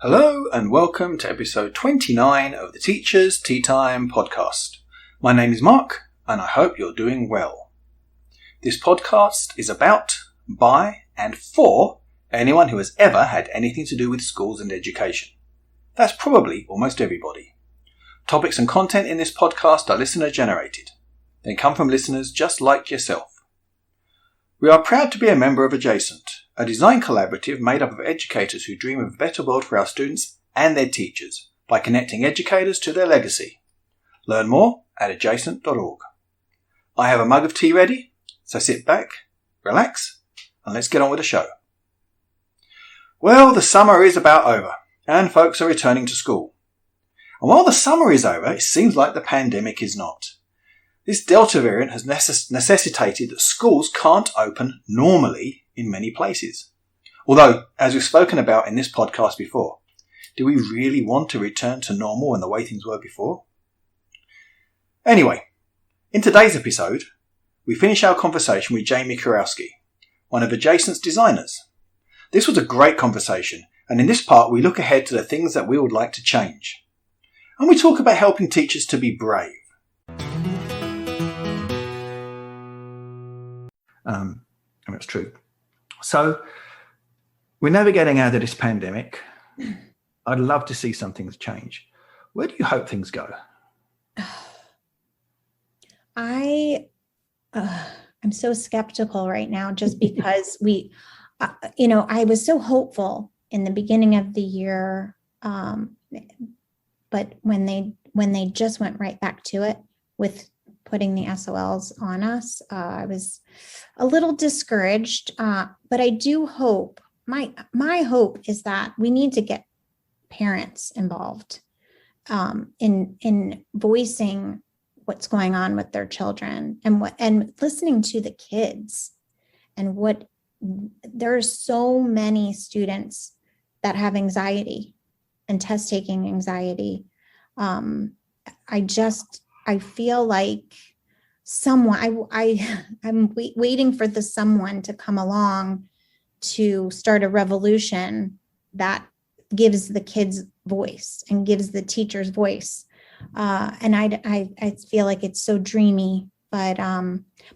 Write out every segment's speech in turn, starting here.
Hello and welcome to episode 29 of the Teachers Tea Time podcast. My name is Mark and I hope you're doing well. This podcast is about, by and for anyone who has ever had anything to do with schools and education. That's probably almost everybody. Topics and content in this podcast are listener generated. They come from listeners just like yourself. We are proud to be a member of Edjacent, a design collaborative made up of educators who dream of a better world for our students and their teachers by connecting educators to their legacy. Learn more at edjacent.org. I have a mug of tea ready, so sit back, relax, and let's get on with the show. Well, the summer is about over, and folks are returning to school. And while the summer is over, it seems like the pandemic is not. This Delta variant has necessitated that schools can't open normally in many places. Although, as we've spoken about in this podcast before, do we really want to return to normal and the way things were before? Anyway, in today's episode, we finish our conversation with Jamie Kurowski, one of Edjacent's designers. This was a great conversation, and in this part we look ahead to the things that we would like to change. And we talk about helping teachers to be brave. And it's true. So we're navigating out of this pandemic. I'd love to see some things change. Where do you hope things go? I'm so skeptical right now just because I was so hopeful in the beginning of the year. But when they just went right back to it with putting the SOLs on us, I was a little discouraged, but I do hope, my hope is that we need to get parents involved in voicing what's going on with their children and listening to the kids and there are so many students that have anxiety and test taking anxiety. I feel like I'm waiting for the someone to come along to start a revolution that gives the kids voice and gives the teachers voice. And I feel like it's so dreamy, but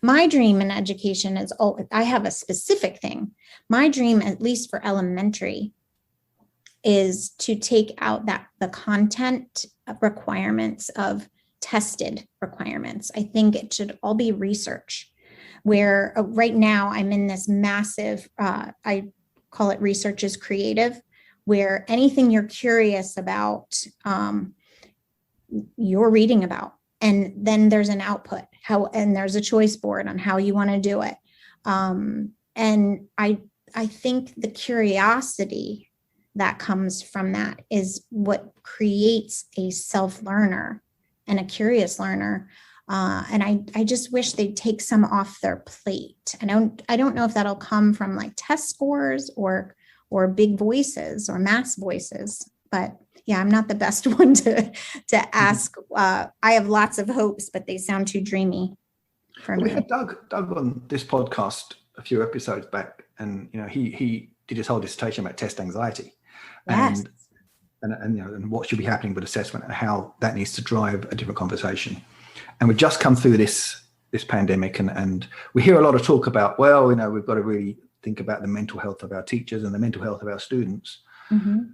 my dream in education is, I have a specific thing. My dream, at least for elementary, is to take out the content requirements of tested requirements. I think it should all be research, where right now I'm in this massive, I call it research is creative, where anything you're curious about, you're reading about, and then there's an output, and there's a choice board on how you want to do it. And I think the curiosity that comes from that is what creates a self-learner and a curious learner. And I just wish they'd take some off their plate. I don't know if that'll come from like test scores or big voices or mass voices, but yeah, I'm not the best one to ask. I have lots of hopes, but they sound too dreamy for me. We had Doug on this podcast a few episodes back, and he did his whole dissertation about test anxiety. Yes. And what should be happening with assessment and how that needs to drive a different conversation. And we've just come through this pandemic, and we hear a lot of talk about, we've got to really think about the mental health of our teachers and the mental health of our students. Mm-hmm.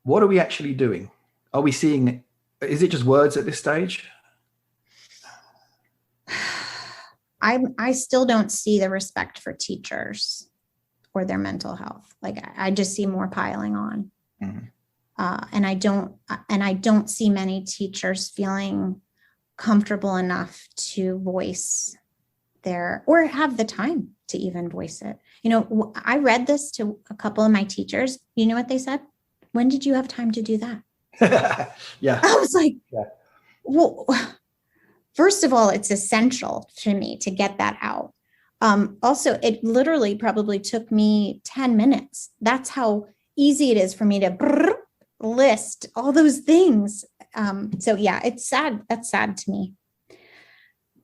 What are we actually doing? Are we seeing, is it just words at this stage? I still don't see the respect for teachers or their mental health. Like I just see more piling on. Mm-hmm. And I don't see many teachers feeling comfortable enough to voice or have the time to even voice it. I read this to a couple of my teachers. You know what they said? When did you have time to do that? Yeah. I was like, well, first of all, it's essential to me to get that out. Also, it literally probably took me 10 minutes. That's how easy it is for me to list all those things. So yeah, it's sad. That's sad to me.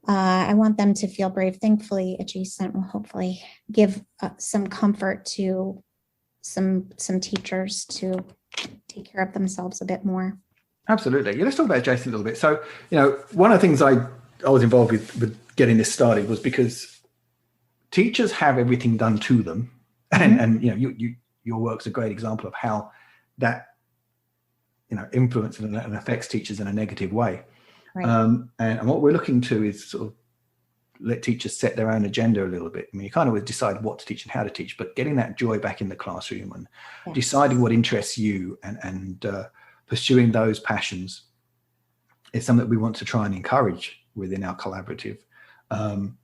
I want them to feel brave. Thankfully, Edjacent will hopefully give some comfort to some teachers to take care of themselves a bit more. Absolutely. Yeah, let's talk about Edjacent a little bit. So, one of the things I was involved with getting this started was because teachers have everything done to them. And your work's a great example of how that, influences and affects teachers in a negative way. Right. And what we're looking to is sort of let teachers set their own agenda a little bit. I mean, you kind of decide what to teach and how to teach, but getting that joy back in the classroom and deciding what interests you and pursuing those passions is something that we want to try and encourage within our collaborative. And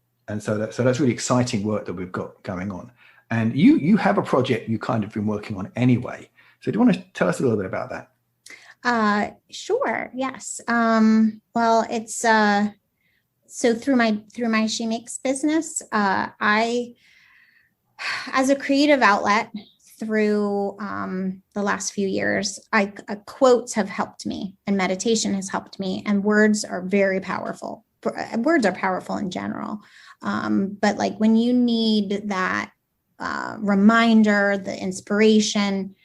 so that's really exciting work that we've got going on. And you have a project you kind of been working on anyway. So do you want to tell us a little bit about that? Sure. Yes. Well, it's, so through my She Makes business, I, as a creative outlet through, the last few years, quotes have helped me and meditation has helped me, and words are very powerful. Words are powerful in general. But like when you need that, reminder, the inspiration,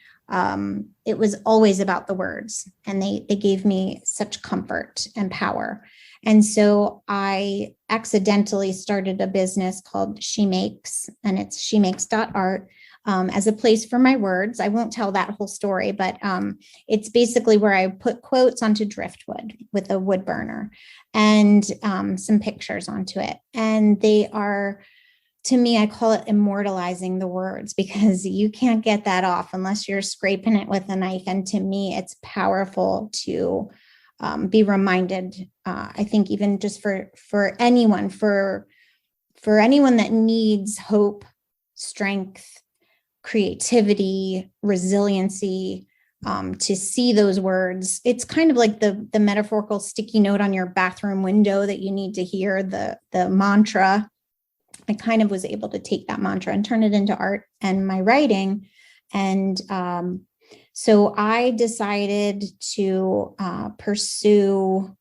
it was always about the words, and they gave me such comfort and power. And so I accidentally started a business called She Makes, and it's shemakes.art, as a place for my words. I won't tell that whole story, but it's basically where I put quotes onto driftwood with a wood burner and some pictures onto it. And they are, to me, I call it immortalizing the words, because you can't get that off unless you're scraping it with a knife. And to me, it's powerful to be reminded. I think even just for anyone, for anyone that needs hope, strength, creativity, resiliency, to see those words. It's kind of like the metaphorical sticky note on your bathroom window that you need to hear, the mantra. I kind of was able to take that mantra and turn it into art and my writing. And so I decided to pursue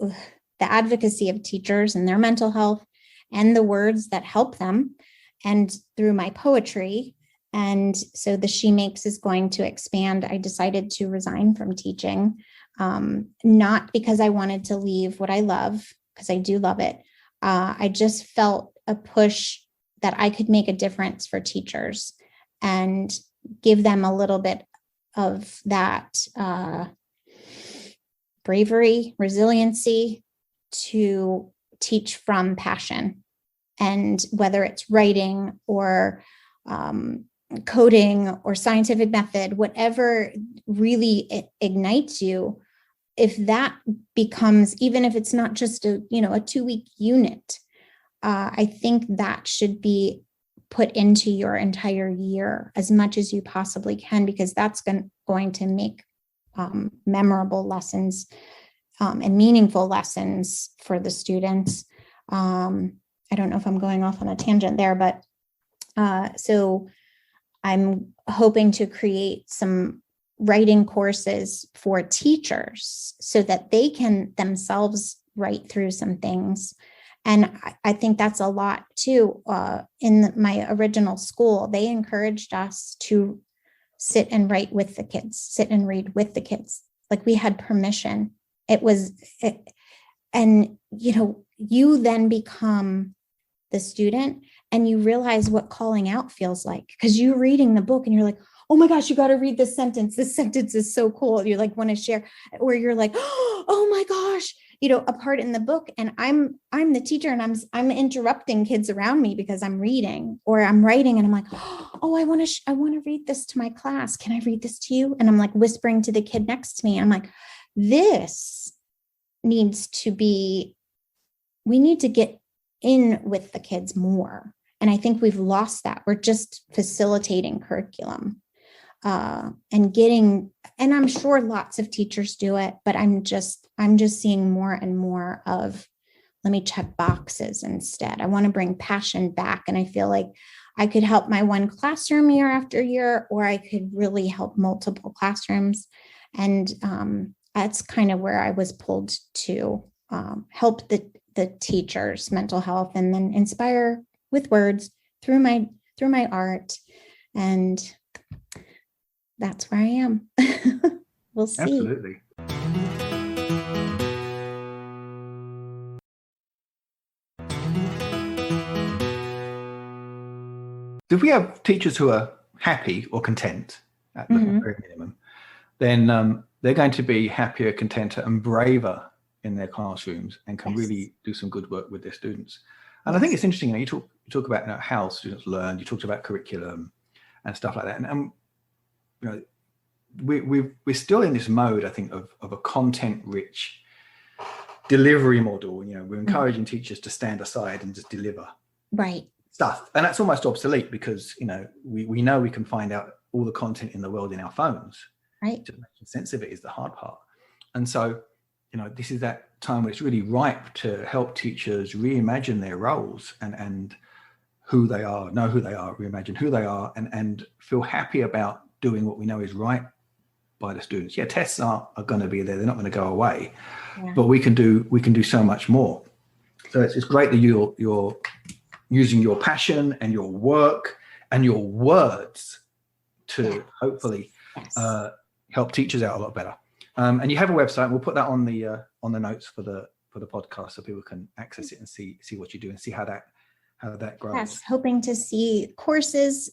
the advocacy of teachers and their mental health and the words that help them, and through my poetry. And so the She Makes is going to expand. I decided to resign from teaching, not because I wanted to leave what I love, because I do love it. I just felt a push that I could make a difference for teachers and give them a little bit of that bravery, resiliency to teach from passion. And whether it's writing or coding or scientific method, whatever really ignites you, if that becomes, even if it's not just a 2-week unit, I think that should be put into your entire year as much as you possibly can, because that's going to make memorable lessons and meaningful lessons for the students. I don't know if I'm going off on a tangent there, but so I'm hoping to create some writing courses for teachers so that they can themselves write through some things. And I think that's a lot too. In my original school, they encouraged us to sit and write with the kids, sit and read with the kids. Like we had permission. And you then become the student and you realize what calling out feels like, because you're reading the book and you're like, oh my gosh, you got to read this sentence. This sentence is so cool. You like want to share, or you're like, oh my gosh, a part in the book. And I'm the teacher and I'm interrupting kids around me because I'm reading or I'm writing. And I'm like, oh, I want to read this to my class. Can I read this to you? And I'm like whispering to the kid next to me. I'm like, this needs to be, we need to get in with the kids more. And I think we've lost that. We're just facilitating curriculum. And I'm sure lots of teachers do it, but I'm just seeing more and more of, let me check boxes instead. I want to bring passion back. And I feel like I could help my one classroom year after year, or I could really help multiple classrooms. And that's kind of where I was pulled to help the teachers' mental health, and then inspire with words through my art. And that's where I am. We'll see. Absolutely. If we have teachers who are happy or content at the very minimum, then they're going to be happier, contenter, and braver in their classrooms and can really do some good work with their students. And I think it's interesting, you talk about how students learn, you talked about curriculum and stuff like that. And we're still in this mode, I think, of a content-rich delivery model. We're encouraging teachers to stand aside and just deliver stuff. And that's almost obsolete because, we know we can find out all the content in the world in our phones. Right. To make sense of it is the hard part. And so, this is that time where it's really ripe to help teachers reimagine their roles and who they are, know who they are, reimagine who they are, and feel happy about doing what we know is right by the students. Yeah, tests are going to be there; they're not going to go away, but we can do so much more. So it's great that you're using your passion and your work and your words to hopefully help teachers out a lot better. And you have a website. We'll put that on the notes for the podcast so people can access it and see what you do and see how that grows. Yes, hoping to see courses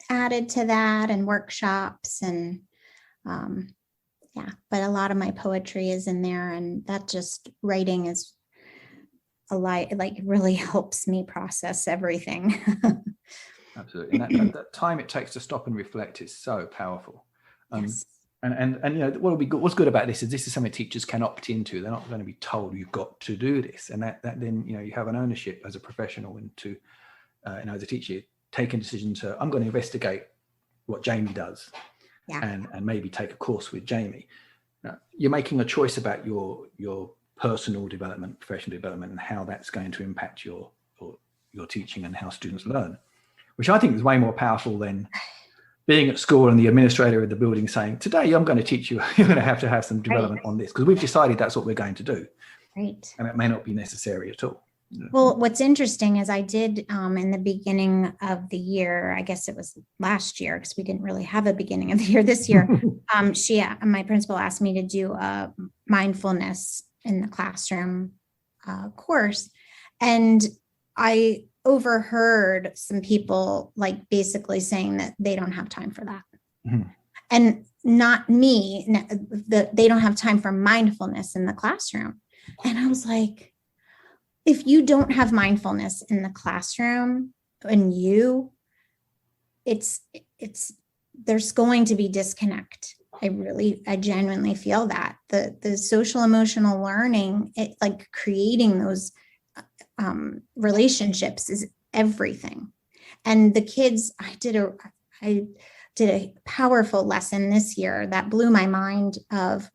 added to that and workshops and but a lot of my poetry is in there, and that just writing is really helps me process everything. Absolutely. And that time it takes to stop and reflect is so powerful. Yes. And what's good about this is something teachers can opt into. They're not going to be told you've got to do this, and that then you have an ownership as a professional into as a teacher taking a decision to, I'm going to investigate what Jamie does and maybe take a course with Jamie. Now, you're making a choice about your personal development, professional development, and how that's going to impact your teaching and how students learn, which I think is way more powerful than being at school and the administrator of the building saying, today I'm going to teach you, you're going to have some development on this, because we've decided that's what we're going to do. Right. And it may not be necessary at all. Well, what's interesting is I did in the beginning of the year, I guess it was last year, because we didn't really have a beginning of the year this year. My principal asked me to do a mindfulness in the classroom course. And I overheard some people basically saying that they don't have time for that. And not me, they don't have time for mindfulness in the classroom. And I was like, if you don't have mindfulness in the classroom and there's going to be disconnect. I genuinely feel that the social emotional learning, creating those relationships is everything. And the kids, I did a powerful lesson this year that blew my mind of,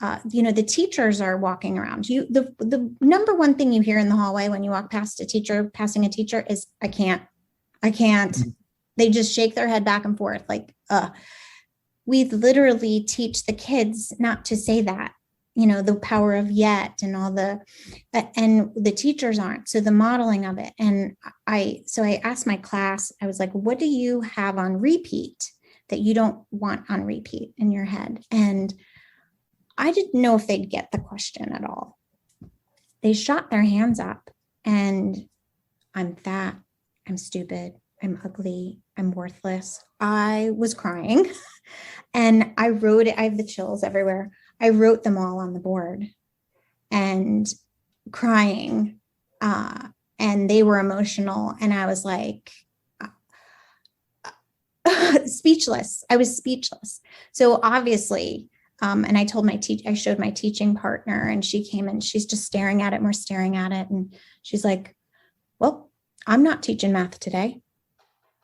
the teachers are walking around. The number one thing you hear in the hallway when you walk past passing a teacher is, I can't. Mm-hmm. They just shake their head back and forth we literally teach the kids not to say that, the power of yet and all and the teachers aren't. So the modeling of it. And I asked my class, I was like, what do you have on repeat that you don't want on repeat in your head? And I didn't know if they'd get the question at all. They shot their hands up, and I'm fat, I'm stupid, I'm ugly, I'm worthless. I was crying and I wrote it. I have the chills everywhere. I wrote them all on the board and crying. And they were emotional. And I was like, speechless. I was speechless. So obviously, and I told I showed my teaching partner, and she came and she's just staring at it. And we're staring at it. And she's like, well, I'm not teaching math today.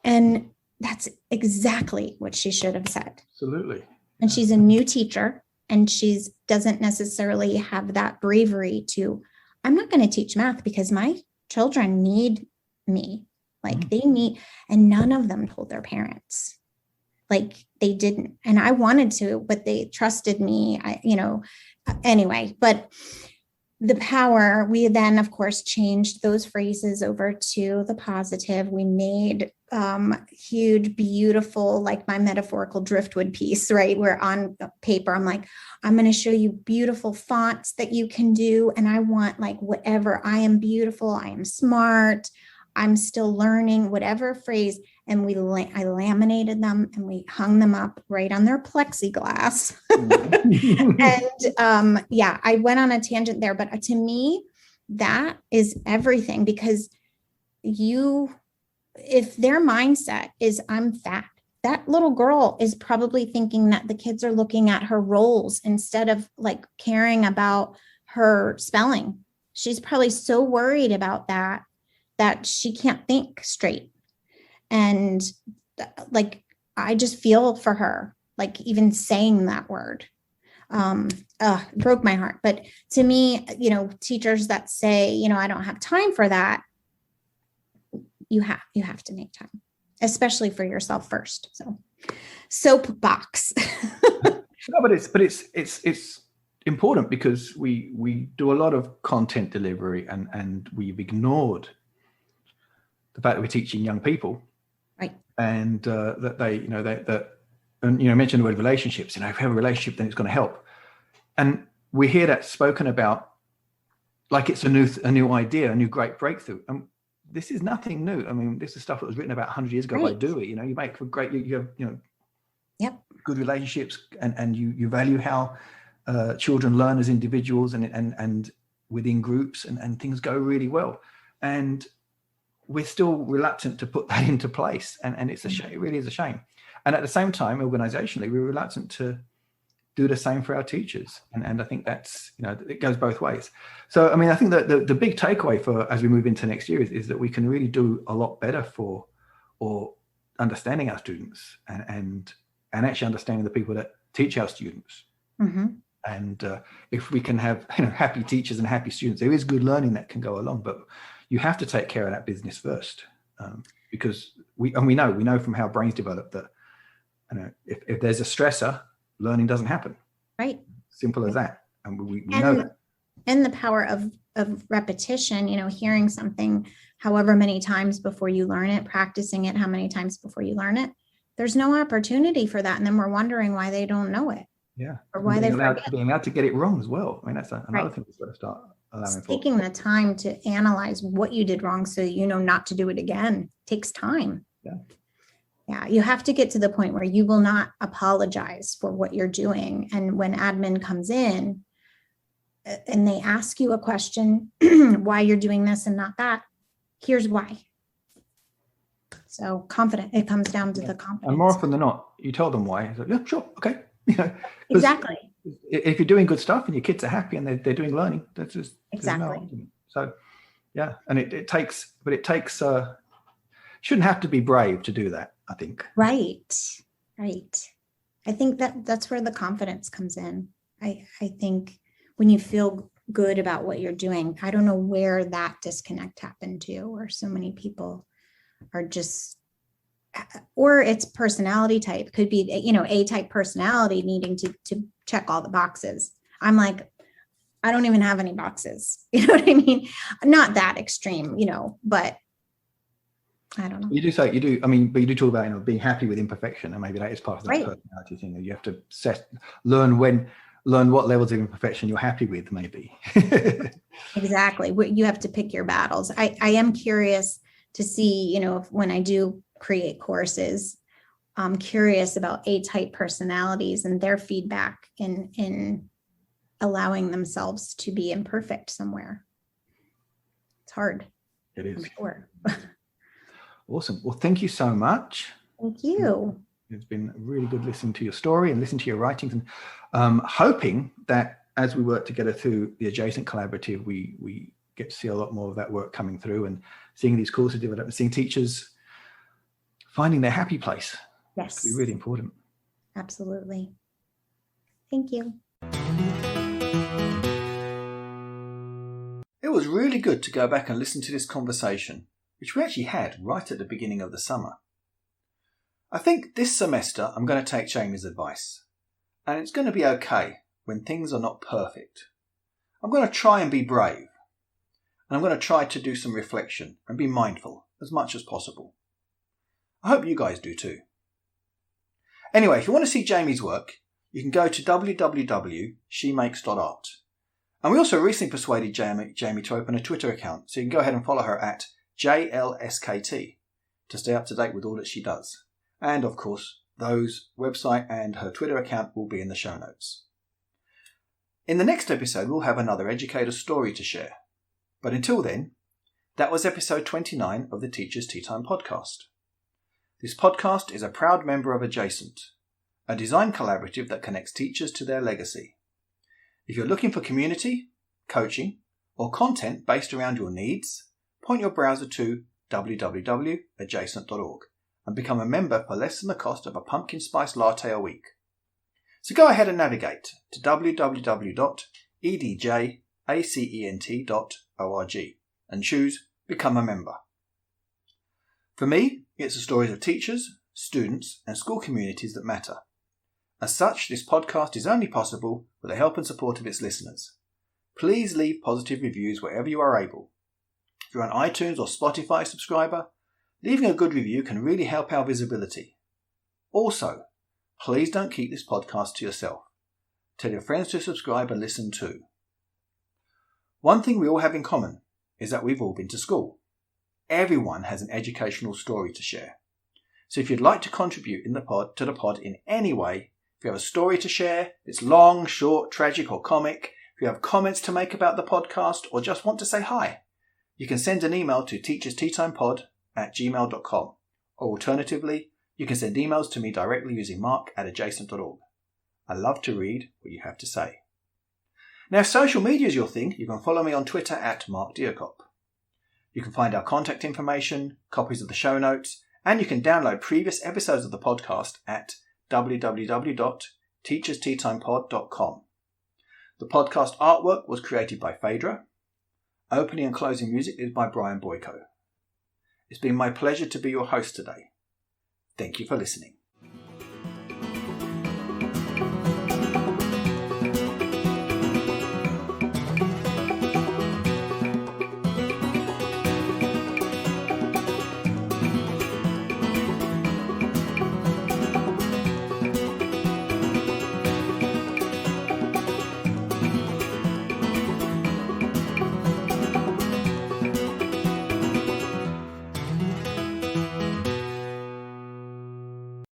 And that's exactly what she should have said. Absolutely. And she's a new teacher, and doesn't necessarily have that bravery to, I'm not going to teach math because my children need me. They need, and none of them told their parents. They didn't. And I wanted to, but they trusted me. Anyway, but the power, we then of course changed those phrases over to the positive. We made huge, beautiful, like my metaphorical driftwood piece, right? Where on paper, I'm like, I'm going to show you beautiful fonts that you can do. And I want like whatever. I am beautiful. I am smart. I'm still learning, whatever phrase. And I laminated them and we hung them up right on their plexiglass. And I went on a tangent there, but to me, that is everything, because if their mindset is I'm fat, that little girl is probably thinking that the kids are looking at her rolls instead of like caring about her spelling. She's probably so worried about that she can't think straight. And like, I just feel for her, like even saying that word, broke my heart. But to me, teachers that say, I don't have time for that, you have to make time, especially for yourself first. So soapbox. No, but it's important, because we do a lot of content delivery and we've ignored the fact that we're teaching young people, right? And that they, mention the word relationships. If you have a relationship, then it's going to help. And we hear that spoken about like it's a new idea, a new great breakthrough. And this is nothing new. I mean, this is stuff that was written about 100 years ago by Dewey. You make for great, you have, yep, good relationships, and you value how children learn as individuals and within groups, and things go really well. And we're still reluctant to put that into place. And it's a shame. It really is a shame. And at the same time, organizationally, we're reluctant to do the same for our teachers. And I think that's, it goes both ways. So, I mean, I think that the big takeaway for as we move into next year is that we can really do a lot better for understanding our students and actually understanding the people that teach our students. Mm-hmm. And if we can have happy teachers and happy students, there is good learning that can go along. But you have to take care of that business first, because we know from how brains develop that if there's a stressor, learning doesn't happen. Right. Simple as that. And we know that. And the power of repetition, hearing something however many times before you learn it, practicing it how many times before you learn it. There's no opportunity for that. And then we're wondering why they don't know it. Yeah. Or why being allowed to get it wrong as well. I mean, that's another thing we've got to start allowing for. Taking the time to analyze what you did wrong so not to do it again takes time. Yeah. Yeah, you have to get to the point where you will not apologize for what you're doing. And when admin comes in and they ask you a question, why you're doing this and not that, here's why. So confident, it comes down to the confidence. And more often than not, you tell them why. It's like, yeah, sure, okay. Exactly. If you're doing good stuff and your kids are happy and they're doing learning, that's just exactly. So, yeah, and it takes, shouldn't have to be brave to do that, I think. Right. I think that's where the confidence comes in. I think when you feel good about what you're doing, I don't know where that disconnect happened to, or so many people are just, or it's personality type, could be, A-type personality needing to check all the boxes. I'm like, I don't even have any boxes. You know what I mean? Not that extreme, but I don't know. You do. I mean, but you do talk about, being happy with imperfection, and maybe that is part of that personality thing. You have to learn what levels of imperfection you're happy with, maybe. Exactly. You have to pick your battles. I am curious to see, when I do create courses, I'm curious about A-type personalities and their feedback in allowing themselves to be imperfect somewhere. It's hard. It is. I'm sure. Awesome. Well, thank you so much. Thank you. It's been really good listening to your story and listening to your writings, and hoping that as we work together through the Edjacent Collaborative, we get to see a lot more of that work coming through, and seeing these courses develop and seeing teachers finding their happy place. Yes. It's really important. Absolutely. Thank you. It was really good to go back and listen to this conversation, which we actually had right at the beginning of the summer. I think this semester I'm going to take Jamie's advice, and it's going to be okay when things are not perfect. I'm going to try and be brave, and I'm going to try to do some reflection and be mindful as much as possible. I hope you guys do too. Anyway, if you want to see Jamie's work, you can go to www.shemakes.art. And we also recently persuaded Jamie to open a Twitter account, so you can go ahead and follow her at JLSKT to stay up to date with all that she does. And of course, those website and her Twitter account will be in the show notes. In the next episode, we'll have another educator story to share. But until then, that was episode 29 of the Teachers Tea Time podcast. This podcast is a proud member of Edjacent, a design collaborative that connects teachers to their legacy. If you're looking for community, coaching, or content based around your needs, point your browser to www.edjacent.org and become a member for less than the cost of a pumpkin spice latte a week. So go ahead and navigate to www.edjacent.org and choose Become a Member. For me, it's the stories of teachers, students, and school communities that matter. As such, this podcast is only possible with the help and support of its listeners. Please leave positive reviews wherever you are able. If you're an iTunes or Spotify subscriber, leaving a good review can really help our visibility. Also, please don't keep this podcast to yourself. Tell your friends to subscribe and listen too. One thing we all have in common is that we've all been to school. Everyone has an educational story to share. So if you'd like to contribute to the pod in any way, if you have a story to share, it's long, short, tragic or comic, if you have comments to make about the podcast or just want to say hi, you can send an email to teachersteatimepod@gmail.com, or alternatively, you can send emails to me directly using mark@edjacent.org. I love to read what you have to say. Now, if social media is your thing, you can follow me on Twitter @MarkDiakop. You can find our contact information, copies of the show notes, and you can download previous episodes of the podcast at www.teachersteatimepod.com. The podcast artwork was created by Phaedra. Opening and closing music is by Bryan Boyko. It's been my pleasure to be your host today. Thank you for listening.